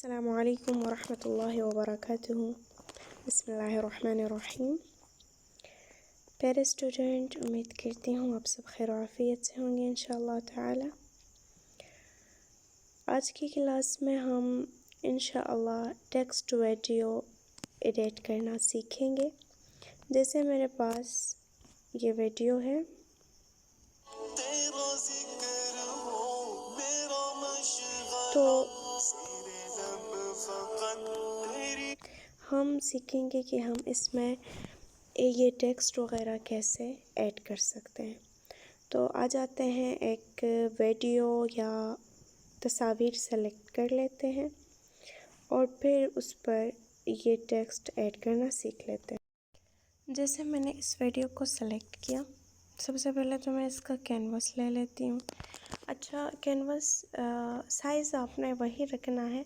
अस्सलामु अलैकुम वरहमतुल्लाहि वबरकातुहू। बिस्मिल्लाहिर्रहमानिर्रहीम। प्यारे स्टूडेंट, उम्मीद करती हूँ आप सब खैर आफियत से होंगे इंशाअल्लाह ताला। आज की क्लास में हम इंशाअल्लाह टेक्स्ट वीडियो एडिट करना सीखेंगे। जैसे मेरे पास ये वीडियो है, तो हम सीखेंगे कि हम इसमें ये टेक्स्ट वगैरह कैसे ऐड कर सकते हैं। तो आ जाते हैं, एक वीडियो या तस्वीर सेलेक्ट कर लेते हैं और फिर उस पर ये टेक्स्ट ऐड करना सीख लेते हैं। जैसे मैंने इस वीडियो को सेलेक्ट किया, सबसे पहले तो मैं इसका कैनवस ले लेती हूँ। अच्छा, कैनवस साइज़ आपने वही रखना है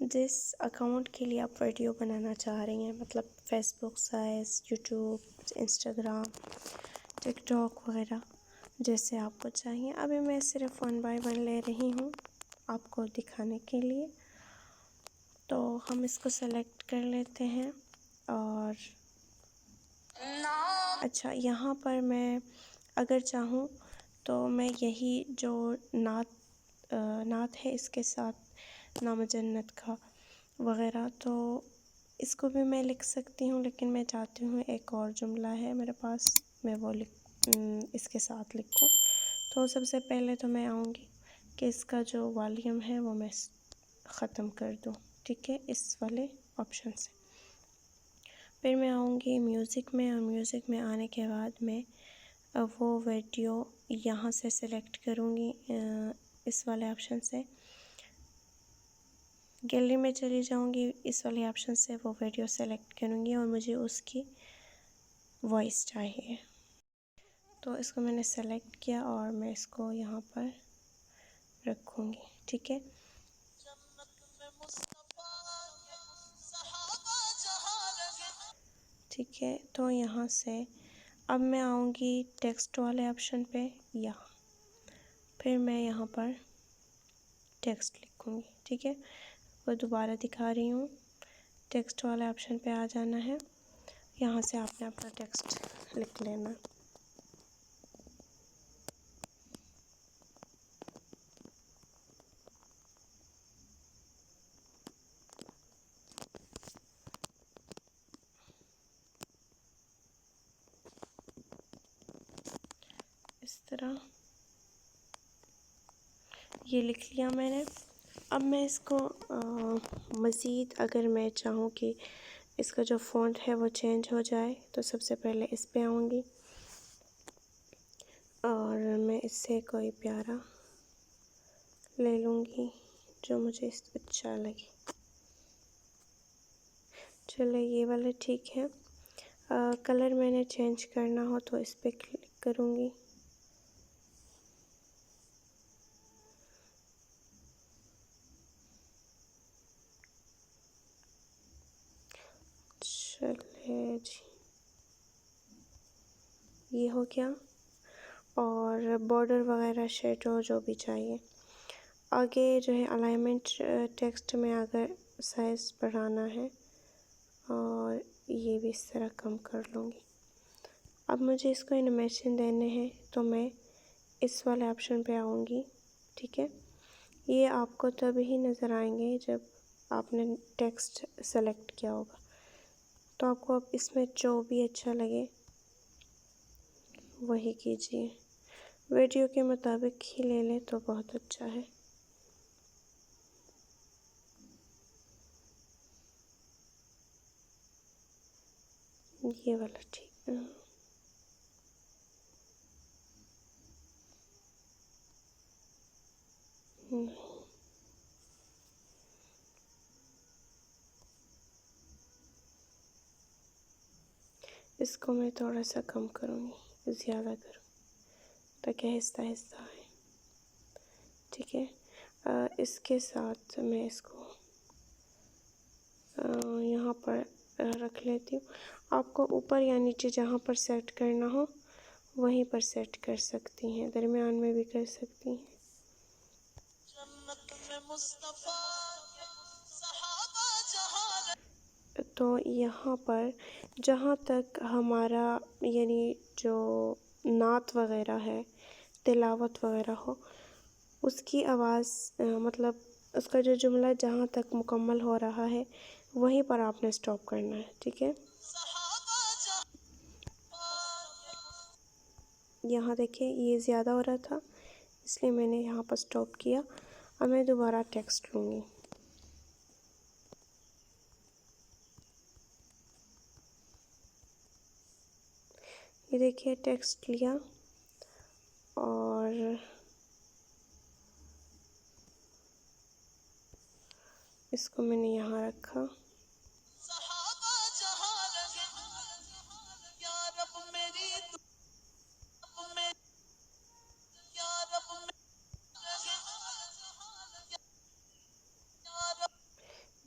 जिस अकाउंट के लिए आप वीडियो बनाना चाह रही हैं, मतलब Facebook size, YouTube, Instagram, TikTok वगैरह, जैसे आपको चाहिए। अभी मैं सिर्फ 1 बाय 1 ले रही हूँ आपको दिखाने के लिए। तो हम इसको सेलेक्ट कर लेते हैं और अच्छा, यहाँ पर मैं अगर चाहूँ तो मैं यही जो नात है इसके साथ नाम जन्नत का वग़ैरह, तो इसको भी मैं लिख सकती हूँ, लेकिन मैं चाहती हूँ एक और जुमला है मेरे पास, मैं वो इसके साथ लिखूँ। तो सबसे पहले तो मैं आऊँगी कि इसका जो वॉल्यूम है वो मैं ख़त्म कर दूँ, ठीक है, इस वाले ऑप्शन से। फिर मैं आऊँगी म्यूज़िक में, और म्यूज़िक में आने के बाद मैं वो वीडियो यहाँ से सिलेक्ट करूँगी, इस वाले ऑप्शन से। गैलरी में चली जाऊँगी, इस वाले ऑप्शन से वो वीडियो सेलेक्ट करूँगी और मुझे उसकी वॉइस चाहिए। तो इसको मैंने सेलेक्ट किया और मैं इसको यहाँ पर रखूँगी, ठीक है। ठीक है, तो यहाँ से अब मैं आऊँगी टेक्स्ट वाले ऑप्शन पे, यहाँ फिर मैं यहाँ पर टेक्स्ट लिखूँगी, ठीक है। वो दोबारा दिखा रही हूँ, टेक्स्ट वाले ऑप्शन पे आ जाना है, यहाँ से आपने अपना टेक्स्ट लिख लेना। इस तरह ये लिख लिया मैंने। अब मैं इसको मज़ीद अगर मैं चाहूँ कि इसका जो फ़ॉन्ट है वो चेंज हो जाए, तो सबसे पहले इस पे आऊँगी और मैं इससे कोई प्यारा ले लूँगी जो मुझे अच्छा लगे। चलो, ये वाला ठीक है। कलर मैंने चेंज करना हो तो इस पे क्लिक करूँगी। चलिए जी, ये हो गया। और बॉर्डर वगैरह शेडो जो भी चाहिए। आगे जो है अलाइनमेंट टेक्स्ट में अगर साइज़ बढ़ाना है, और ये भी इस तरह कम कर लूँगी। अब मुझे इसको एनिमेशन देने हैं, तो मैं इस वाले ऑप्शन पे आऊँगी, ठीक है। ये आपको तभी नज़र आएंगे जब आपने टेक्स्ट सेलेक्ट किया होगा। तो आपको अब इसमें जो भी अच्छा लगे वही कीजिए, वीडियो के मुताबिक ही ले लें तो बहुत अच्छा है। ये वाला ठीक है। इसको मैं थोड़ा सा कम करूँगी, ज़्यादा करूँ ताकि आहिस्ता आहिस्ता आए, ठीक है। इसके साथ मैं इसको यहाँ पर रख लेती हूँ। आपको ऊपर या नीचे जहाँ पर सेट करना हो वहीं पर सेट कर सकती हैं, दरमियान में भी कर सकती हैं। तो यहाँ पर जहाँ तक हमारा यानी जो नात वग़ैरह है, तिलावत वग़ैरह हो, उसकी आवाज़ मतलब उसका जो जुमला जहाँ तक मुकम्मल हो रहा है वहीं पर आपने स्टॉप करना है, ठीक है। यहाँ देखिए ये ज़्यादा हो रहा था इसलिए मैंने यहाँ पर स्टॉप किया। अब मैं दोबारा टेक्स्ट लूँगी। ये देखिए टेक्स्ट लिया और इसको मैंने यहाँ रखा।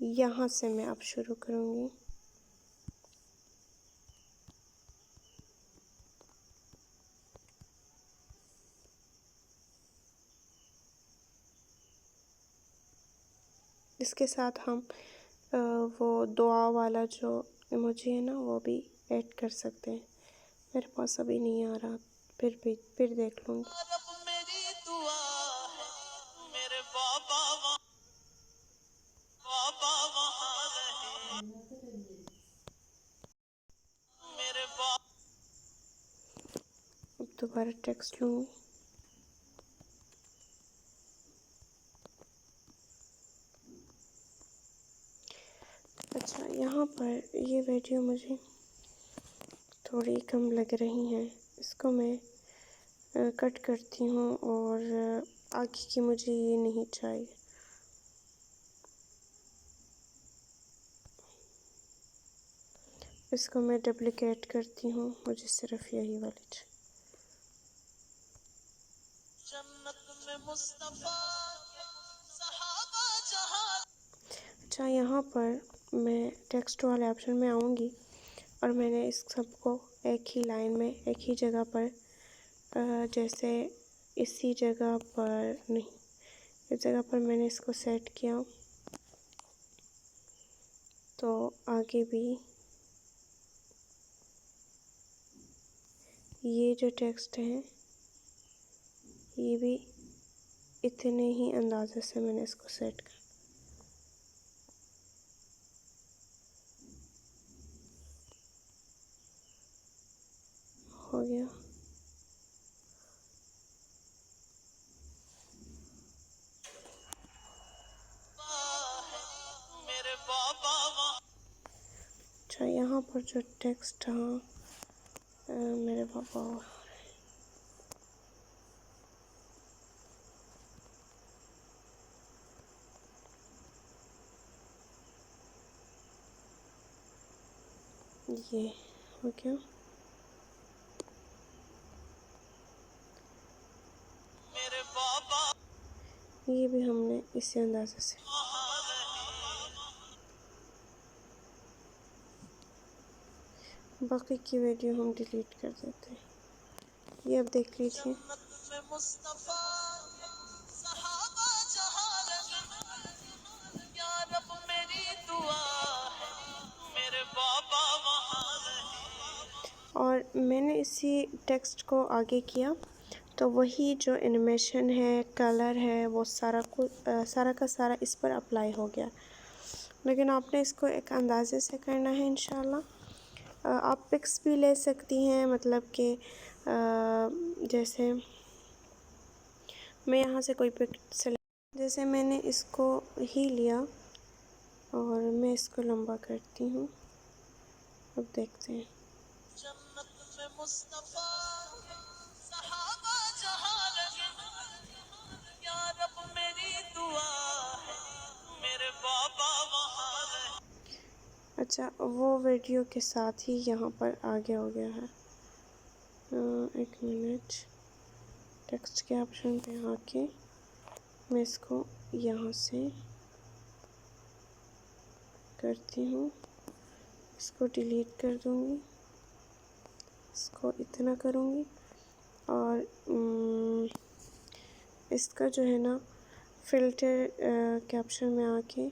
यहाँ से मैं अब शुरू करूँगी। इसके साथ हम वो दुआ वाला जो इमोजी है ना वो भी ऐड कर सकते हैं। मेरे पास अभी नहीं आ रहा, फिर देख लूँगी। अब दोबारा टेक्स्ट लूँगी। अच्छा, यहाँ पर ये वीडियो मुझे थोड़ी कम लग रही हैं, इसको मैं कट करती हूँ और आगे की मुझे ये नहीं चाहिए। इसको मैं डुप्लिकेट करती हूँ, मुझे सिर्फ यही वाली चाहिए। अच्छा, यहाँ पर मैं टेक्स्ट वाले ऑप्शन में आऊँगी और मैंने इस सबको एक ही लाइन में एक ही जगह पर जैसे इसी जगह पर नहीं, इस जगह पर मैंने इसको सेट किया तो आगे भी ये जो टेक्स्ट है ये भी इतने ही अंदाज़े से मैंने इसको सेट कर। हो गया। अच्छा, यहाँ पर जो टेक्स्ट था मेरे पापा ये हो गया। ये भी हमने इसी अंदाज़े से। बाकी की वीडियो हम डिलीट कर देते हैं। ये अब देख लीजिए। और मैंने इसी टेक्स्ट को आगे किया तो वही जो एनिमेशन है, कलर है, वो सारा का सारा इस पर अप्लाई हो गया। लेकिन आपने इसको एक अंदाज़े से करना है इंशाल्लाह। आप पिक्स भी ले सकती हैं, मतलब कि जैसे मैं यहाँ से कोई पिक सेलेक्ट, जैसे मैंने इसको ही लिया और मैं इसको लंबा करती हूँ। अब देखते हैं। अच्छा, वो वीडियो के साथ ही यहाँ पर आगे हो गया है। एक मिनट, टेक्स्ट के ऑप्शन पे आके मैं इसको यहाँ से करती हूँ, इसको डिलीट कर दूँगी, इसको इतना करूँगी और इसका जो है ना फ़िल्टर के ऑप्शन में आके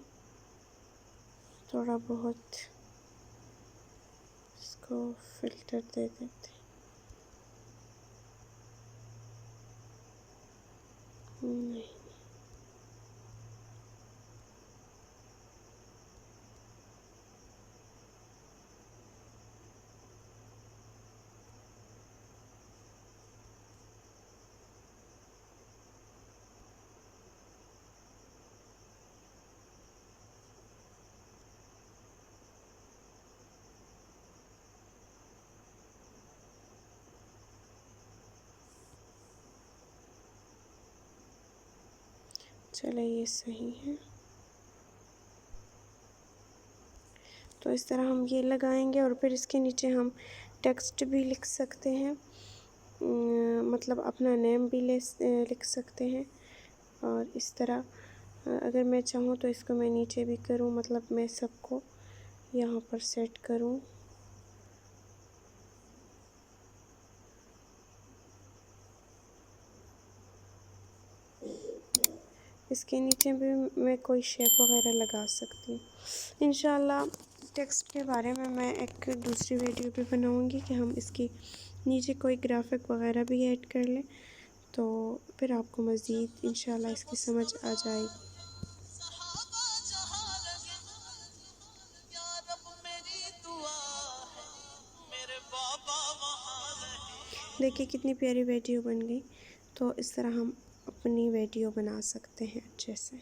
थोड़ा बहुत इसको फ़िल्टर दे देते नहीं। चलो ये सही है। तो इस तरह हम ये लगाएंगे और फिर इसके नीचे हम टेक्स्ट भी लिख सकते हैं, मतलब अपना नेम भी लिख सकते हैं। और इस तरह अगर मैं चाहूँ तो इसको मैं नीचे भी करूँ, मतलब मैं सबको यहाँ पर सेट करूँ। इसके नीचे भी मैं कोई शेप वगैरह लगा सकती हूँ। इंशाल्लाह टेक्स्ट के बारे में मैं एक दूसरी वीडियो भी बनाऊँगी कि हम इसकी नीचे कोई ग्राफिक वगैरह भी ऐड कर लें, तो फिर आपको मज़ीद इंशाल्लाह इसकी समझ आ जाएगी। देखिए कितनी प्यारी वीडियो बन गई। तो इस तरह हम अपनी वीडियो बना सकते हैं अच्छे से।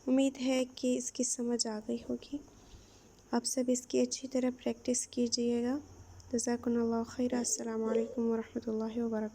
उम्मीद है कि इसकी समझ आ गई होगी। आप सब इसकी अच्छी तरह प्रैक्टिस कीजिएगा। जज़ाकुमुल्लाह खैर। अस्सलामु अलैकुम वरहमतुल्लाहि वबरकातुहू।